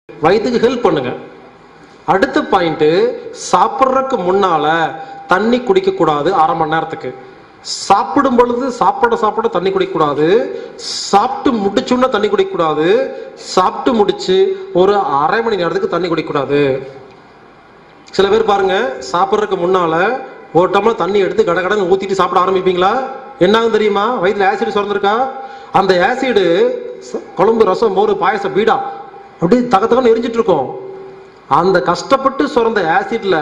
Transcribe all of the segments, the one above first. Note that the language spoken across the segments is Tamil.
வயிற்றுக்கு ஹெல்ப் பண்ணுங்க. அடுத்த பாயிண்ட், சாப்பிட்றதுக்கு முன்னால தண்ணி குடிக்க கூடாது 1/2 மணி நேரத்துக்கு. சாப்பிடும் பொழுது சாப்பிட தண்ணி குடிக்க கூடாது. சாப்பிட்டு முடிச்சுன்னா தண்ணி குடிக்க கூடாது. சாப்பிட்டு முடிச்சு ஒரு 1/2 மணி நேரத்துக்கு தண்ணி குடிக்க கூடாது. சில பேர் பாருங்க, சாப்பிட்றதுக்கு முன்னால ஒரு டம்ளர் தண்ணி எடுத்து கடகடன்னு ஊத்திட்டு சாப்பிட ஆரம்பிப்பீங்களா? என்னாகும் தெரியுமா? வயிற்றுல ஆசிட் சுரந்திருக்கா? அந்த ஆசிடு குழம்பு, ரசம், மோர், பாயசம், பீடா அப்படி தகத்தகன்னு எரிஞ்சிட்டு இருக்கும். அந்த கஷ்டப்பட்டு சுரந்த ஆசிட்ல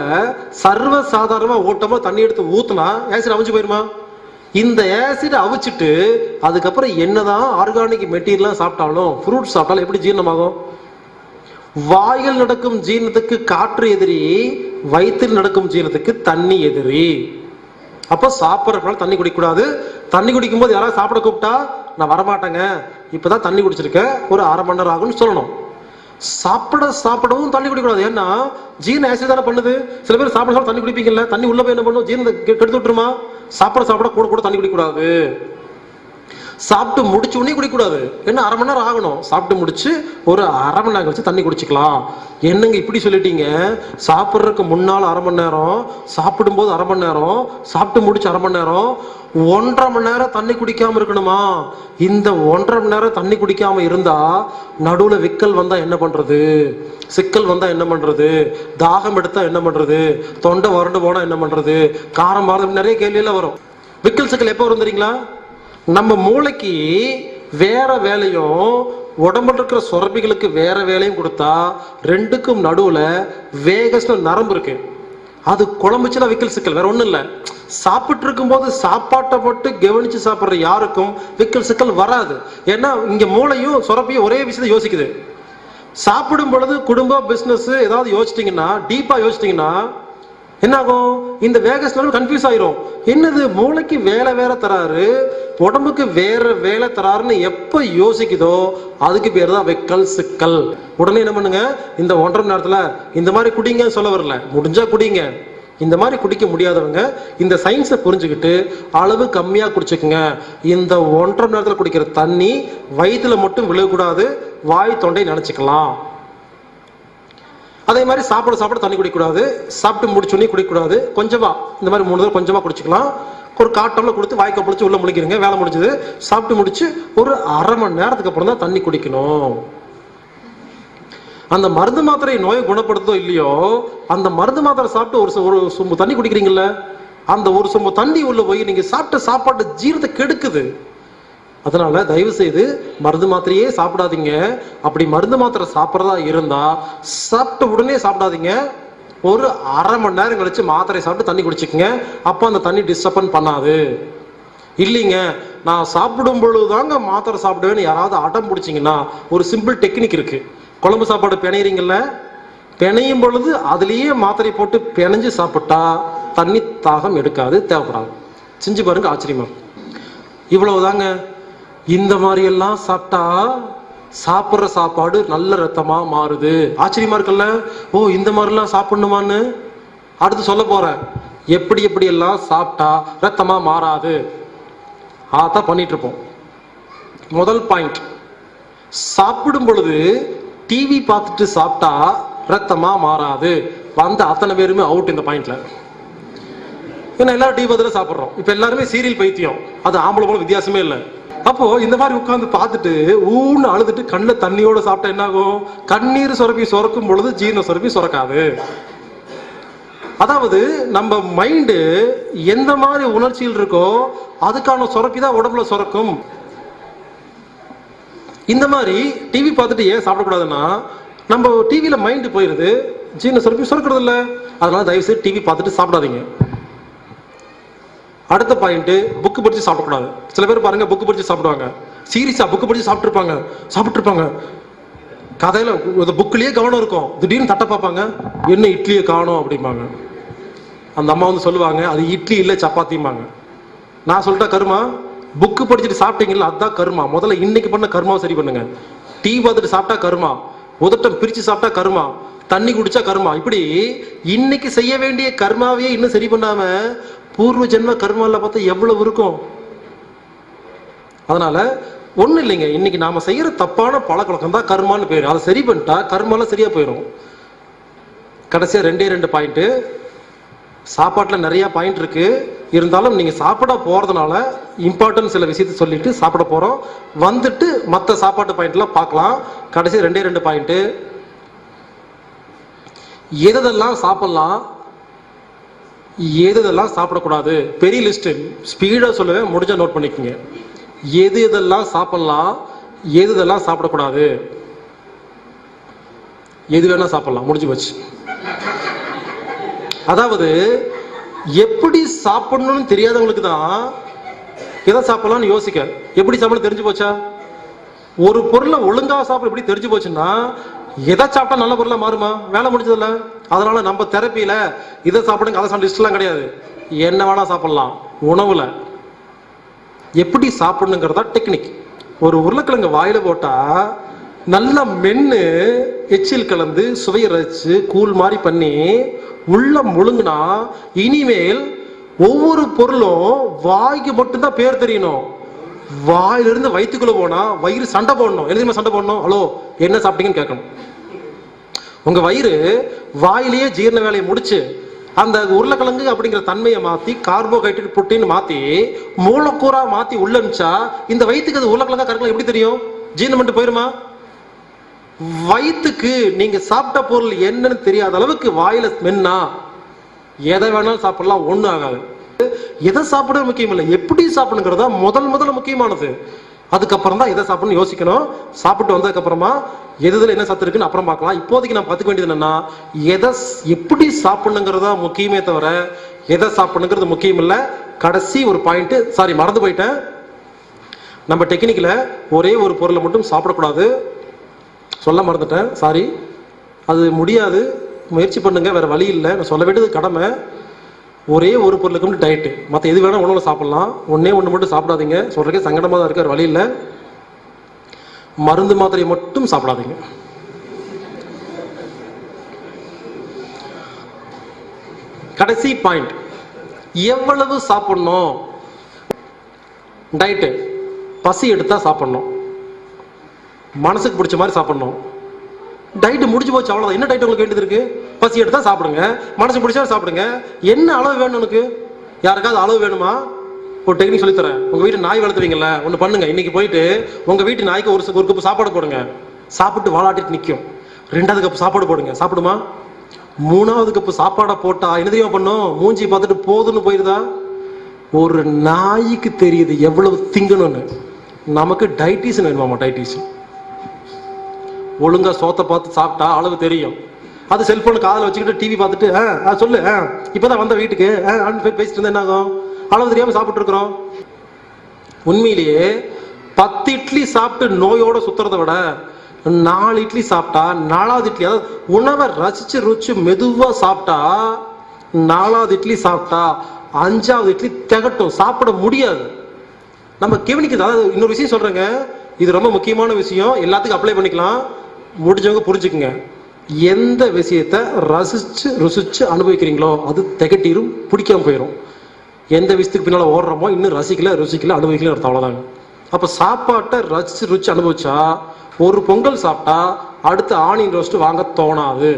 சர்வ சாதாரணமா ஓட்டமா தண்ணி எடுத்து ஊத்துனா ஆசிட் அவிச்சு போயிருமா? இந்த ஆசிட் அவிச்சிட்டு அதுக்கப்புறம் என்னதான் ஆர்கானிக் மெட்டீரியல் சாப்பிட்டாலும், ஃப்ரூட் சாப்பிட்டாலும் எப்படி ஜீரணமாகும்? வாயில் நடக்கும் ஜீரணத்துக்கு காற்று எதிரி, வயிற்றில் நடக்கும் ஜீரணத்துக்கு தண்ணி எதிரி. அப்ப சாப்பிட்றதுனால தண்ணி குடிக்கக்கூடாது. தண்ணி குடிக்கும் போது யாராவது சாப்பிட கூப்பிட்டா நான் வரமாட்டேங்க, இப்பதான் தண்ணி குடிச்சிருக்கேன், ஒரு 1/2 மணி நேரம் ஆகும்னு சொல்லணும். சாப்பிடவும் தண்ணி குடிக்கக்கூடாது. ஏன்னா ஜீரண ஆசிட் தானே பண்ணுது. சில பேர் சாப்பிட தண்ணி குடிப்பீங்கல்ல, தண்ணி உள்ள போய் என்ன பண்ணும்? ஜீரணத்தை கெடுத்து விட்டுருமா? சாப்பிட கூட தண்ணி குடிக்கக்கூடாது. சாப்பிட்டு முடிச்சு உடனே குடிக்கூடாது. என்ன 1/2 மணி நேரம் ஆகணும். சாப்பிட்டு முடிச்சு ஒரு 1/2 மணி நேரம் கழிச்சு தண்ணி குடிச்சுக்கலாம். என்னங்க இப்படி சொல்லிட்டீங்க? சாப்பிட்றதுக்கு முன்னால் 1/2 மணி நேரம், சாப்பிடும்போது 1/2 மணி நேரம், சாப்பிட்டு முடிச்சு 1/2 மணி நேரம், 1.5 மணி நேரம் தண்ணி குடிக்காம இருக்கணுமா? இந்த 1.5 மணி நேரம் தண்ணி குடிக்காம இருந்தா நடுவுல விக்கல் வந்தா என்ன பண்றது? சிக்கல் வந்தா என்ன பண்றது? தாகம் எடுத்தா என்ன பண்றது? தொண்டை வறண்டு போனா என்ன பண்றது? காரம் மாறுது, நிறைய கேள்வி எல்லாம் வரும். விக்கல் சிக்கல் எப்போ வரும் தெரியுங்களா? நம்ம மூளைக்கு வேற வேலையும் உடம்புல இருக்கிற சுரப்பிகளுக்கு வேற வேலையும் கொடுத்தா ரெண்டுக்கும் நடுவுல வேகஸ்ல நரம்பு இருக்கு. அது குழம்புச்சுன்னா விக்கல் சிக்கல், வேற ஒண்ணும் இல்ல. சாப்பிட்டு இருக்கும் போது சாப்பாட்டை போட்டு கவனிச்சு சாப்பிட்ற யாருக்கும் விக்கல் சிக்கல் வராது. ஏன்னா இங்க மூளையும் சுரப்பியும் ஒரே விஷயத்தை யோசிக்குது. சாப்பிடும் பொழுது குடும்பம், பிசினஸ் ஏதாவது யோசிச்சிட்டீங்கன்னா, டீப்பா யோசிச்சிட்டீங்கன்னா என்ன ஆகும்? இந்த வேகஸ் கன்ஃபியூஸ் ஆயிரும். என்னது, மூளைக்கு வேலை வேற தராரு, உடம்புக்கு வேற வேலை தராருன்னு எப்ப யோசிக்குதோ அதுக்கு பேர் தான் வெக்கல் சிக்கல். உடனே என்ன பண்ணுங்க, இந்த 1.5 மணி நேரத்துல இந்த மாதிரி குடிங்க சொல்ல வரல, முடிஞ்சா குடிங்க. இந்த மாதிரி குடிக்க முடியாதவங்க இந்த சயின்ஸை புரிஞ்சுக்கிட்டு அளவு கம்மியா குடிச்சுக்குங்க. இந்த 1.5 மணி நேரத்துல குடிக்கிற தண்ணி வயிற்றுல மட்டும் விழக்கூடாது, வாய் தொண்டை நினைச்சுக்கலாம். அதே மாதிரி சாப்பிட தண்ணி குடிக்கக்கூடாது. சாப்பிட்டு முடிச்சுடனே குடிக்கக்கூடாது. கொஞ்சமா இந்த மாதிரி 3 தடவை கொஞ்சமா குடிச்சுக்கலாம். ஒரு காட்டம்ல கொடுத்து வாய்க்க பிடிச்சி உள்ள முழிக்கிறீங்க, வேலை முடிஞ்சது. சாப்பிட்டு முடிச்சு ஒரு 1/2 மணி நேரத்துக்கு அப்புறம் தான் தண்ணி குடிக்கணும். அந்த மருந்து மாத்திரை நோயை குணப்படுத்தோ இல்லையோ, அந்த மருந்து மாத்திரை சாப்பிட்டு ஒரு சொம்பு தண்ணி குடிக்கிறீங்கல்ல, அந்த ஒரு சொம்பு தண்ணி உள்ள போய் நீங்க சாப்பிட்ட சாப்பாட்டு ஜீரணத்தை கெடுக்குது. அதனால தயவு செய்து மருந்து மாத்திரையே சாப்பிடாதீங்க. அப்படி மருந்து மாத்திரை சாப்பிட்றதா இருந்தா சாப்பிட்ட உடனே சாப்பிடாதீங்க. ஒரு 1/2 மணி நேரம் கழிச்சு மாத்திரை சாப்பிட்டு தண்ணி குடிச்சுக்கங்க. அப்போ அந்த தண்ணி டிஸ்டர்பன் பண்ணாது. இல்லைங்க, நான் சாப்பிடும் பொழுதுதாங்க மாத்திரை சாப்பிடுவேன்னு யாராவது அடம் பிடிச்சிங்கன்னா ஒரு சிம்பிள் டெக்னிக் இருக்கு. குழம்பு சாப்பாடு பிணையிறீங்கல்ல, பிணையும் பொழுது அதுலேயே மாத்திரை போட்டு பிணைஞ்சு சாப்பிட்டா தண்ணி தாகம் எடுக்காது, தேவைப்படாது. செஞ்சு பாருங்க, ஆச்சரியமா. இவ்வளவுதாங்க. இந்த மாதிரி எல்லாம் சாப்பிட்டா சாப்பிட்ற சாப்பாடு நல்ல ரத்தமா மாறுது. ஆச்சரியமா இருக்குல்ல? ஓ, இந்த மாதிரிலாம் சாப்பிடணுமான்னு அடுத்து சொல்ல போறேன். எப்படி எல்லாம் சாப்பிட்டா ரத்தமா மாறாது அதான் பண்ணிட்டு இருப்போம். முதல் பாயிண்ட், சாப்பிடும் பொழுது டிவி பார்த்துட்டு சாப்பிட்டா ரத்தமா மாறாது. வந்த அத்தனை பேருமே அவுட் இந்த பாயிண்ட்ல. ஏன்னா எல்லாரும் டிவி பார்த்துட்டு சாப்பிட்றோம். இப்ப எல்லாருமே சீரியல் பைத்தியம். அது ஆம்பளை போல வித்தியாசமே இல்லை. அப்போ இந்த மாதிரி உட்கார்ந்து பார்த்துட்டு ஊன்னு அழுதுட்டு கண்ணில் தண்ணியோட சாப்பிட்டா என்ன ஆகும்? கண்ணீர் சுரப்பி சுரக்கும் பொழுது ஜீரண சுரப்பி சுரக்காது. அதாவது நம்ம மைண்டு எந்த மாதிரி உணர்ச்சியில் இருக்கோ அதுக்கான சுரப்பி தான் உடம்புல சுரக்கும். இந்த மாதிரி டிவி பார்த்துட்டு ஏன் சாப்பிடக்கூடாதுன்னா, நம்ம டிவியில மைண்டு போயிருது, ஜீரண சுரப்பி சுரக்கிறது இல்லை. அதனால தயவு செய்து டிவி பார்த்துட்டு சாப்பிடாதீங்க. அடுத்த பாயிண்ட், புக்கு படிச்சு சாப்பிடக்கூடாது. சில பேர் பாருங்க, புக்கு படிச்சு சாப்பிடுவாங்க. சீரியஸா புக்கு படிச்சு சாப்பிட்டுருப்பாங்க. கதையில புக்கிலேயே கவனம் இருக்கும். திடீர்னு தட்டை பார்ப்பாங்க, என்ன இட்லியை காணோம் அப்படிம்பாங்க. அந்த அம்மா வந்து சொல்லுவாங்க, அது இட்லி இல்லை சப்பாத்திம்பாங்க. நான் சொல்லிட்டா கருமா, புக்கு படிச்சுட்டு சாப்பிட்டீங்கல்ல அதுதான் கருமா. முதல்ல இன்னைக்கு பண்ண கருமாவை சரி பண்ணுங்க. டீ பார்த்துட்டு சாப்பிட்டா கருமா, உதட்டம் பிரிச்சு சாப்பிட்டா கருமா, தண்ணி குடிச்சா கருமா. இப்படி இன்னைக்கு செய்ய வேண்டிய கர்மாவையே இன்னும் சரி பண்ணாம பூர்வ ஜென்ம கர்மால பார்த்தா எவ்வளவு இருக்கும். அதனால ஒண்ணு இல்லைங்க, இன்னைக்கு நாம செய்யற தப்பான பழக்கவழக்கம் தான் கர்மான்னு பேரு. அதை சரி பண்ணிட்டா கர்மாலாம் சரியா போயிடும். கடைசியா 2 பாயிண்ட். சாப்பாட்டுல நிறைய பாயிண்ட் இருக்கு, இருந்தாலும் நீங்க சாப்பிட போறதுனால இம்பார்ட்டன்ட் சில விஷயத்த சொல்லிட்டு சாப்பிட போறோம். வந்துட்டு மற்ற சாப்பாட்டு பாயிண்ட்லாம் பார்க்கலாம். கடைசி 2 பாயிண்ட். எதெல்லாம் சாப்பிடலாம், எதெல்லாம் சாப்பிடக்கூடாது. பெரிய லிஸ்ட், ஸ்பீடா சொல்லுவேன், முடிஞ்சா நோட் பண்ணிக்கோங்க. எதெல்லாம் சாப்பிடலாம், எதெல்லாம் சாப்பிடக்கூடாது. எது வேணா சாப்பிடலாம், முடிஞ்சு போச்சு. அதாவது எப்படி சாப்பிடணும்னு தெரியாதவங்களுக்கு தான் எதை சாப்பிடலாம்னு யோசிக்க. எப்படி சாப்பிட தெரிஞ்சு போச்சா? ஒரு பொருளை ஒழுங்கா சாப்பிட எப்படி தெரிஞ்சு போச்சுன்னா எதை சாப்பிட்டா நல்ல பொருளா மாறுமா? வேலை முடிஞ்சதில்ல. அதனால நம்ம தெரப்பியில இதை சாப்பிடுங்க அதை சாப்பிட லிஸ்ட்லாம் கிடையாது. என்ன வேணா சாப்பிடலாம். உணவுல எப்படி சாப்பிடணுங்கிறதா டெக்னிக். ஒரு உருளைக்கிழங்கு வாயில போட்டா நல்லா மென்னு எச்சில் கலந்து சுவையை ரசிச்சு கூழ் மாதிரி பண்ணி உள்ள முழுங்குனா இனிமேல் ஒவ்வொரு பொருளும் வாய்க்கு மட்டும்தான் பேர் தெரியணும். வாயிலிருந்து வயிற்றுக்குள்ள போனா வயிறு சண்டை போடணும். எழுதிமா சண்டை போடணும். ஹலோ என்ன சாப்பிட்டீங்கன்னு கேட்கணும். உங்க வயிறு வாயிலேயே ஜீரண வேலையை முடிச்சு அந்த உருளைக்கிழங்கு அப்படிங்கிற தன்மையை மாத்தி கார்போஹைட்ரேட் புரோட்டீன் மாத்தி மூலக்கூறா மாத்தி உள்ள அனுப்பிச்சா இந்த வயிற்றுக்கு அது உருளைக்கிழங்கா கருக்கலாம் எப்படி தெரியும்? ஜீரணம் பண்ணிட்டு போயிருமா? வயிற்றுக்கு நீங்க சாப்பிட்ட பொருள் என்னன்னு தெரியாத அளவுக்கு வாயில மென்னா எதை வேணாலும் சாப்பிடலாம், ஒண்ணும் ஆகாது. எதை சாப்பிட முக்கியம் இல்லை, எப்படி சாப்பிடணுங்கிறதா முதல்ல முக்கியமானது. அதுக்கப்புறம் தான் எதை சாப்பிடணும்னு யோசிக்கணும். சாப்பிட்டு வந்ததுக்கு அப்புறமா எதுல என்ன சத்து இருக்குன்னு அப்புறம் பார்க்கலாம். இப்போதைக்கு நான் பார்த்துக்க வேண்டியது என்னன்னா எதை எப்படி சாப்பிடணுங்கிறதா முக்கியமே தவிர எதை சாப்பிடணுங்கிறது முக்கியம் இல்லை. கடைசி ஒரு பாயிண்ட், சாரி மறந்து போயிட்டேன். நம்ம டெக்னிக்ல ஒரே ஒரு பொருளை மட்டும் சாப்பிடக்கூடாது, சொல்ல மறந்துட்டேன், சாரி. அது முடியாது, முயற்சி பண்ணுங்க, வேற வழி இல்லை. நான் சொல்ல வேண்டியது கடமை. ஒரே ஒரு பொருளுக்கு மட்டும் டயட்டு, மற்ற எது வேணா உணவுல சாப்பிடலாம். ஒன்னே ஒன்று மட்டும் சாப்பிடாதீங்க. சொல்றதுக்கே சங்கடமா தான் இருக்க, வழி இல்லை. மருந்து மாத்திரையை மட்டும் சாப்பிடாதீங்க. கடைசி பாயிண்ட், எவ்வளவு சாப்பிடணும். டயட்டு பசி எடுத்தா சாப்பிடணும், மனசுக்கு பிடிச்ச மாதிரி சாப்பிடணும். டயட் முடிஞ்சு போச்சு, அவ்வளவுதான். என்ன டயட் உங்களுக்கு வேண்டியது இருக்கு? பசி எடுத்தா சாப்பிடுங்க, மனசு பிடிச்சா சாப்பிடுங்க. என்ன அளவு வேணும் உனக்கு? யாருக்காவது அளவு வேணுமா? ஒரு டெக்னிக் சொல்லித்தரேன். உங்க வீட்டு நாய் வளர்த்துவீங்கல்ல, ஒண்ணு பண்ணுங்க. இன்னைக்கு போயிட்டு உங்க வீட்டு நாய்க்கு ஒரு கப்பு சாப்பாடு போடுங்க. சாப்பிட்டு வாலாட்டிட்டு நிற்கும். 2வது கப்பு சாப்பாடு போடுங்க, சாப்பிடுமா? 3வது கப்பு சாப்பாடை போட்டா என்ன தெரியுமா பண்ணும்? மூஞ்சி பார்த்துட்டு போதுன்னு போயிருதா? ஒரு நாய்க்கு தெரியுது எவ்வளவு திங்கணும்னு. நமக்கு டைட்டிஷன் வேணுமாமா? டைட்டிஷன். ஒழுங்கா சோத்தை பார்த்து சாப்பிட்டா அளவு தெரியும். அது செல்போன் காதில் வச்சுக்கிட்டு டிவி பார்த்துட்டு சொல்லு இப்பதான் வந்த வீட்டுக்கு பேசிட்டு இருந்தா என்ன ஆகும்? அளவு தெரியாம சாப்பிட்டு இருக்கிறோம். உண்மையிலேயே 10 இட்லி சாப்பிட்டு நோயோட சுத்துறதை விட 4 இட்லி சாப்பிட்டா 4வது இட்லி, அதாவது உணவை ரசிச்சு ருச்சு மெதுவா சாப்பிட்டா 4வது இட்லி சாப்பிட்டா 5வது இட்லி திகட்டும், சாப்பிட முடியாது. நம்ம கவனிக்குது. அதாவது இன்னொரு விஷயம் சொல்றேங்க, இது ரொம்ப முக்கியமான விஷயம், எல்லாத்துக்கும் அப்ளை பண்ணிக்கலாம். முடிஞ்சவங்க புரிஞ்சுக்குங்க. எந்த விஷயத்த ரசிச்சு ருசிச்சு அனுபவிக்கிறீங்களோ அது திகட்டிரும், பிடிக்காம போயிடும். எந்த விஷயத்துக்கு பின்னால ஓடுறோமோ இன்னும் ரசிக்கல ருசிக்கல அனுபவிக்கல அர்த்தம், அவ்வளவுதாங்க. அப்ப சாப்பாட்டை ரசிச்சு ருச்சி அனுபவிச்சா ஒரு பொங்கல் சாப்பிட்டா அடுத்த ஆனியன் ரோஸ்ட் வாங்க தோணாது.